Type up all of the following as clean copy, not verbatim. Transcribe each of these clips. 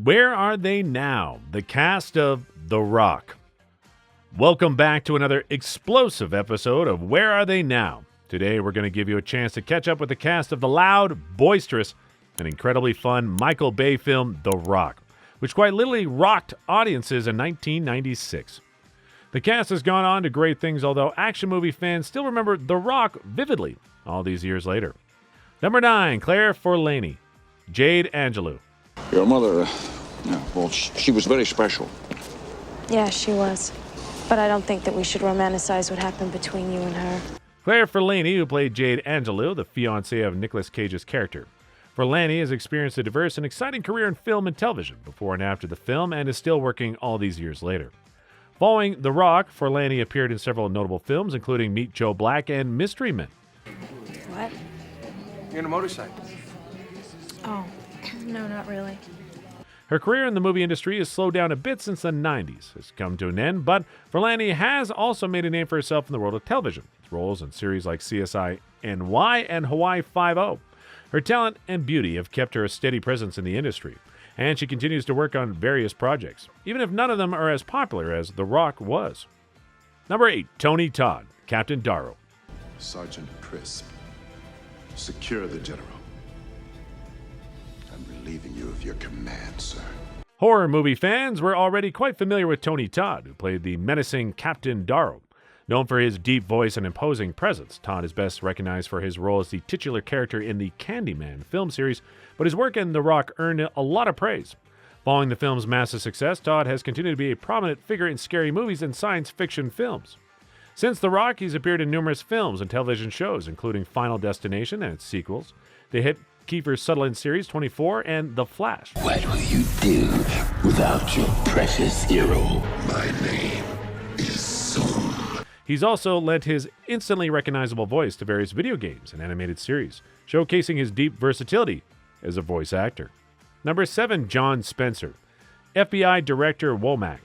Where are they now? The cast of The Rock. Welcome back to another explosive episode of Where Are They Now? Today we're going to give you a chance to catch up with the cast of the loud, boisterous, and incredibly fun Michael Bay film The Rock, which quite literally rocked audiences in 1996. The cast has gone on to great things, although action movie fans still remember The Rock vividly all these years later. Number 9, Claire Forlani, Jade Angelou. Your mother, she was very special. Yeah, she was. But I don't think that we should romanticize what happened between you and her. Claire Forlani, who played Jade Angelou, the fiancée of Nicolas Cage's character. Forlani has experienced a diverse and exciting career in film and television before and after the film and is still working all these years later. Following The Rock, Forlani appeared in several notable films, including Meet Joe Black and Mystery Men. What? You're in a motorcycle. Oh, no, not really. Her career in the movie industry has slowed down a bit since the 90s. It's come to an end, but Forlani has also made a name for herself in the world of television, with roles in series like CSI NY and Hawaii Five-0. Her talent and beauty have kept her a steady presence in the industry, and she continues to work on various projects, even if none of them are as popular as The Rock was. Number 8, Tony Todd, Captain Darrow. Sergeant Crisp, secure the general. I'm relieving you of your command, sir. Horror movie fans were already quite familiar with Tony Todd, who played the menacing Captain Darrow. Known for his deep voice and imposing presence, Todd is best recognized for his role as the titular character in the Candyman film series, but his work in The Rock earned a lot of praise. Following the film's massive success, Todd has continued to be a prominent figure in scary movies and science fiction films. Since The Rock, he's appeared in numerous films and television shows, including Final Destination and its sequels, the hit Kiefer Sutherland series 24, and The Flash. What will you do without your precious hero? My name is Soul. He's also lent his instantly recognizable voice to various video games and animated series, showcasing his deep versatility as a voice actor. Number 7, John Spencer, FBI Director Womack.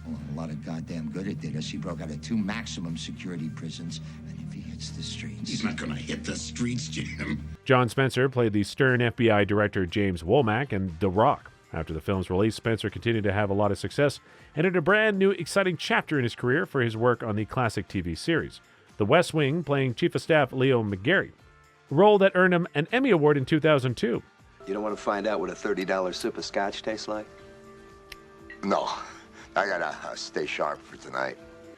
Well, a lot of goddamn good it did us. He broke out of 2 maximum security prisons, and if he hits the streets... He's not gonna hit the streets, Jim. John Spencer played the stern FBI Director James Womack in The Rock. After the film's release, Spencer continued to have a lot of success and entered a brand new, exciting chapter in his career for his work on the classic TV series, The West Wing, playing Chief of Staff Leo McGarry, a role that earned him an Emmy Award in 2002. You don't want to find out what a $30 sip of scotch tastes like? No, I gotta stay sharp for tonight.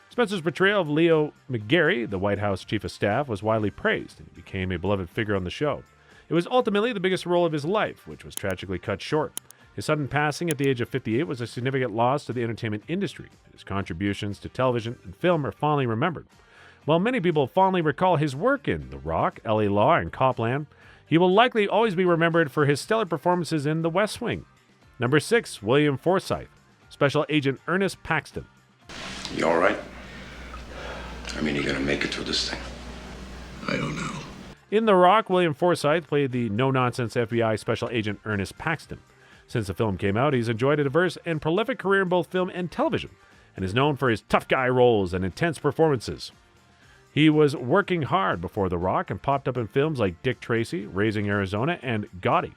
Spencer's portrayal of Leo McGarry, the White House Chief of Staff, was widely praised, and he became a beloved figure on the show. It was ultimately the biggest role of his life, which was tragically cut short. His sudden passing at the age of 58 was a significant loss to the entertainment industry. His contributions to television and film are fondly remembered. While many people fondly recall his work in The Rock, L.A. Law, and Copland, he will likely always be remembered for his stellar performances in The West Wing. Number 6, William Forsythe, Special Agent Ernest Paxton. You all right? I mean, you gonna make it through this thing? I don't know. In The Rock, William Forsythe played the no-nonsense FBI Special Agent Ernest Paxton. Since the film came out, he's enjoyed a diverse and prolific career in both film and television, and is known for his tough guy roles and intense performances. He was working hard before The Rock and popped up in films like Dick Tracy, Raising Arizona, and Gotti.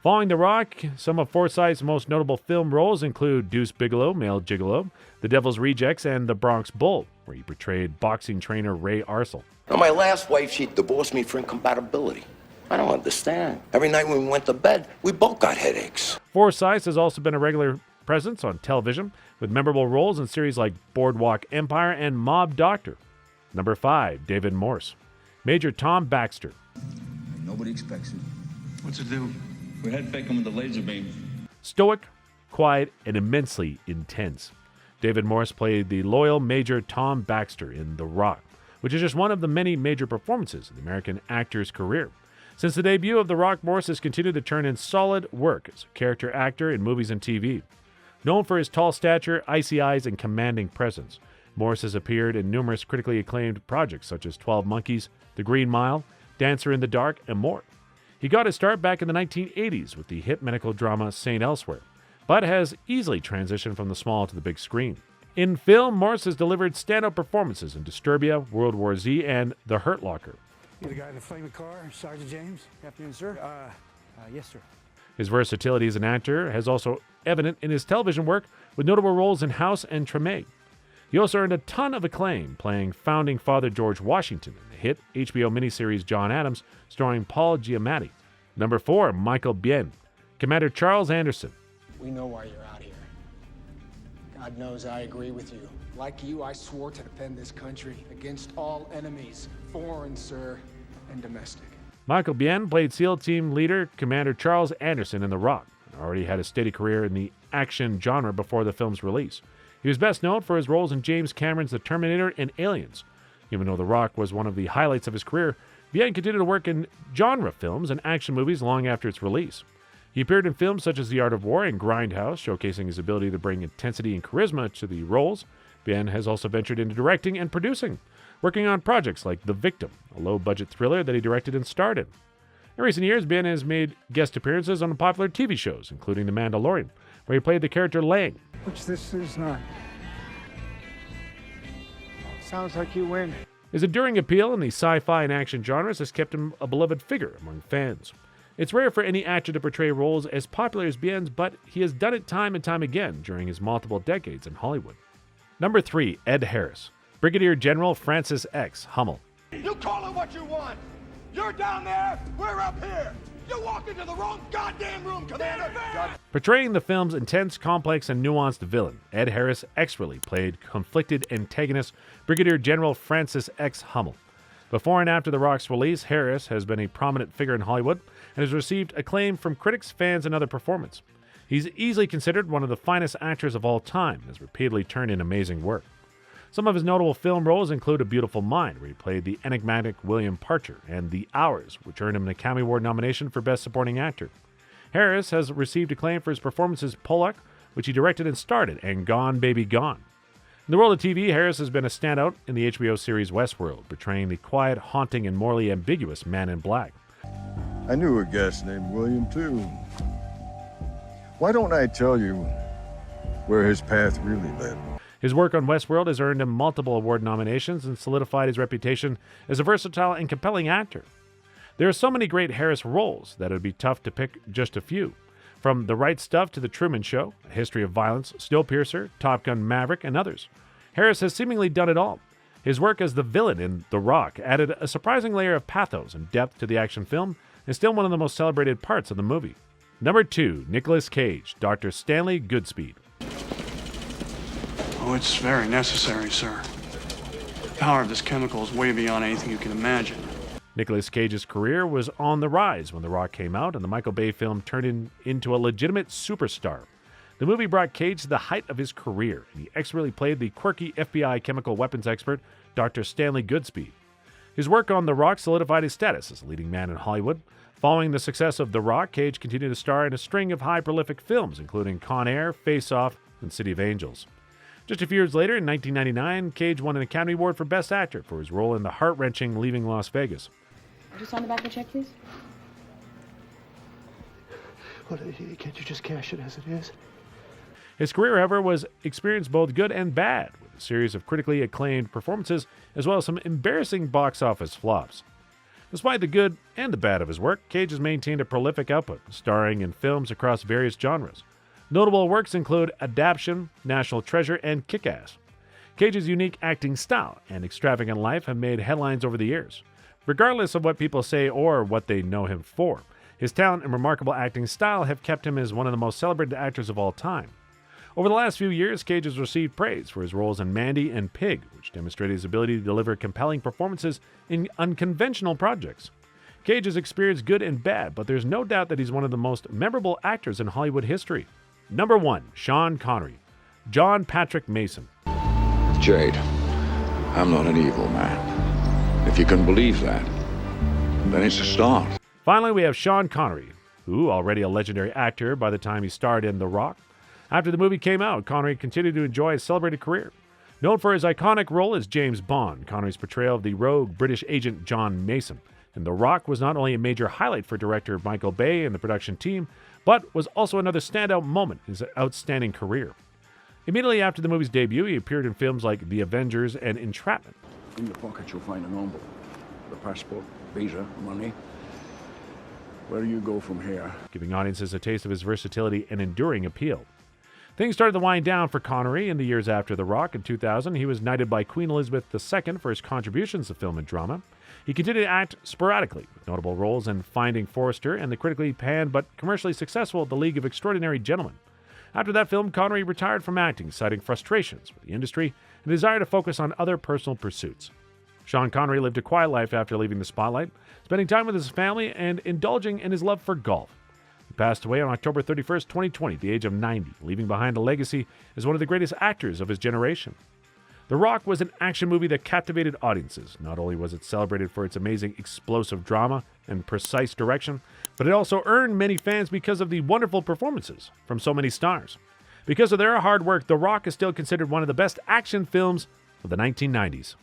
Following The Rock, some of Forsythe's most notable film roles include Deuce Bigalow, Male Gigolo, The Devil's Rejects, and The Bronx Bull, where he portrayed boxing trainer Ray Arcel. Now, my last wife, she divorced me for incompatibility. I don't understand. Every night when we went to bed, we both got headaches. Forsythe has also been a regular presence on television, with memorable roles in series like Boardwalk Empire and Mob Doctor. Number 5, David Morse, Major Tom Baxter. Nobody expects it. What's it do? We head fake him with the laser beam. Stoic, quiet, and immensely intense. David Morse played the loyal Major Tom Baxter in The Rock, which is just one of the many major performances in the American actor's career. Since the debut of The Rock, Morse has continued to turn in solid work as a character actor in movies and TV. Known for his tall stature, icy eyes, and commanding presence, Morse has appeared in numerous critically acclaimed projects such as 12 Monkeys, The Green Mile, Dancer in the Dark, and more. He got his start back in the 1980s with the hit medical drama St. Elsewhere, but has easily transitioned from the small to the big screen. In film, Morse has delivered standout performances in Disturbia, World War Z, and The Hurt Locker. You the guy in the flaming car, Sergeant James? Afternoon, sir. Yes, sir. His versatility as an actor has also evident in his television work with notable roles in House and Treme. He also earned a ton of acclaim playing Founding Father George Washington in the hit HBO miniseries John Adams, starring Paul Giamatti. Number 4, Michael Biehn. Commander Charles Anderson. We know why you're out here. God knows I agree with you. Like you, I swore to defend this country against all enemies, foreign, sir, and domestic. Michael Biehn played SEAL Team leader Commander Charles Anderson in The Rock, and already had a steady career in the action genre before the film's release. He was best known for his roles in James Cameron's The Terminator and Aliens. Even though The Rock was one of the highlights of his career, Biehn continued to work in genre films and action movies long after its release. He appeared in films such as The Art of War and Grindhouse, showcasing his ability to bring intensity and charisma to the roles. Biehn has also ventured into directing and producing, working on projects like The Victim, a low-budget thriller that he directed and starred in. In recent years, Biehn has made guest appearances on popular TV shows, including The Mandalorian, where he played the character Lang. Which this is not. Sounds like you win. His enduring appeal in the sci-fi and action genres has kept him a beloved figure among fans. It's rare for any actor to portray roles as popular as Bien's, but he has done it time and time again during his multiple decades in Hollywood. Number 3, Ed Harris. Brigadier General Francis X. Hummel. You call it what you want. You're down there, we're up here. You walk into the wrong goddamn room, Commander! Portraying the film's intense, complex, and nuanced villain, Ed Harris expertly played conflicted antagonist Brigadier General Francis X. Hummel. Before and after The Rock's release, Harris has been a prominent figure in Hollywood and has received acclaim from critics, fans, and other performers. He's easily considered one of the finest actors of all time and has repeatedly turned in amazing work. Some of his notable film roles include A Beautiful Mind, where he played the enigmatic William Parcher, and The Hours, which earned him an Academy Award nomination for Best Supporting Actor. Harris has received acclaim for his performances Pollock, which he directed and starred in, and Gone Baby Gone. In the world of TV, Harris has been a standout in the HBO series Westworld, portraying the quiet, haunting, and morally ambiguous Man in Black. I knew a guest named William, too. Why don't I tell you where his path really led? His work on Westworld has earned him multiple award nominations and solidified his reputation as a versatile and compelling actor. There are so many great Harris roles that it would be tough to pick just a few. From The Right Stuff to The Truman Show, A History of Violence, Snowpiercer, Top Gun Maverick, and others. Harris has seemingly done it all. His work as the villain in The Rock added a surprising layer of pathos and depth to the action film, and is still one of the most celebrated parts of the movie. Number 2, Nicolas Cage, Dr. Stanley Goodspeed. Oh, it's very necessary, sir. The power of this chemical is way beyond anything you can imagine. Nicolas Cage's career was on the rise when The Rock came out, and the Michael Bay film turned him into a legitimate superstar. The movie brought Cage to the height of his career, and he expertly played the quirky FBI chemical weapons expert, Dr. Stanley Goodspeed. His work on The Rock solidified his status as a leading man in Hollywood. Following the success of The Rock, Cage continued to star in a string of high-prolific films, including Con Air, Face Off, and City of Angels. Just a few years later, in 1999, Cage won an Academy Award for Best Actor for his role in the heart-wrenching Leaving Las Vegas. Just sign the back of the check, please. Well, can't you just cash it as it is? His career, however, was experienced both good and bad, with a series of critically acclaimed performances as well as some embarrassing box office flops. Despite the good and the bad of his work, Cage has maintained a prolific output, starring in films across various genres. Notable works include Adaption, National Treasure, and Kick-Ass. Cage's unique acting style and extravagant life have made headlines over the years. Regardless of what people say or what they know him for, his talent and remarkable acting style have kept him as one of the most celebrated actors of all time. Over the last few years, Cage has received praise for his roles in Mandy and Pig, which demonstrated his ability to deliver compelling performances in unconventional projects. Cage has experienced good and bad, but there's no doubt that he's one of the most memorable actors in Hollywood history. Number 1, Sean Connery, John Patrick Mason. Jade, I'm not an evil man. If you can believe that, then it's a start. Finally, we have Sean Connery, who, already a legendary actor by the time he starred in The Rock. After the movie came out, Connery continued to enjoy a celebrated career. Known for his iconic role as James Bond, Connery's portrayal of the rogue British agent John Mason in The Rock was not only a major highlight for director Michael Bay and the production team, but was also another standout moment in his outstanding career. Immediately after the movie's debut, he appeared in films like The Avengers and Entrapment. In your pocket, you'll find an envelope. The passport, visa, money. Where do you go from here? Giving audiences a taste of his versatility and enduring appeal. Things started to wind down for Connery in the years after The Rock. In 2000, he was knighted by Queen Elizabeth II for his contributions to film and drama. He continued to act sporadically, with notable roles in Finding Forrester and the critically panned but commercially successful The League of Extraordinary Gentlemen. After that film, Connery retired from acting, citing frustrations with the industry and a desire to focus on other personal pursuits. Sean Connery lived a quiet life after leaving the spotlight, spending time with his family and indulging in his love for golf. He passed away on October 31st, 2020, at the age of 90, leaving behind a legacy as one of the greatest actors of his generation. The Rock was an action movie that captivated audiences. Not only was it celebrated for its amazing explosive drama and precise direction, but it also earned many fans because of the wonderful performances from so many stars. Because of their hard work, The Rock is still considered one of the best action films of the 1990s.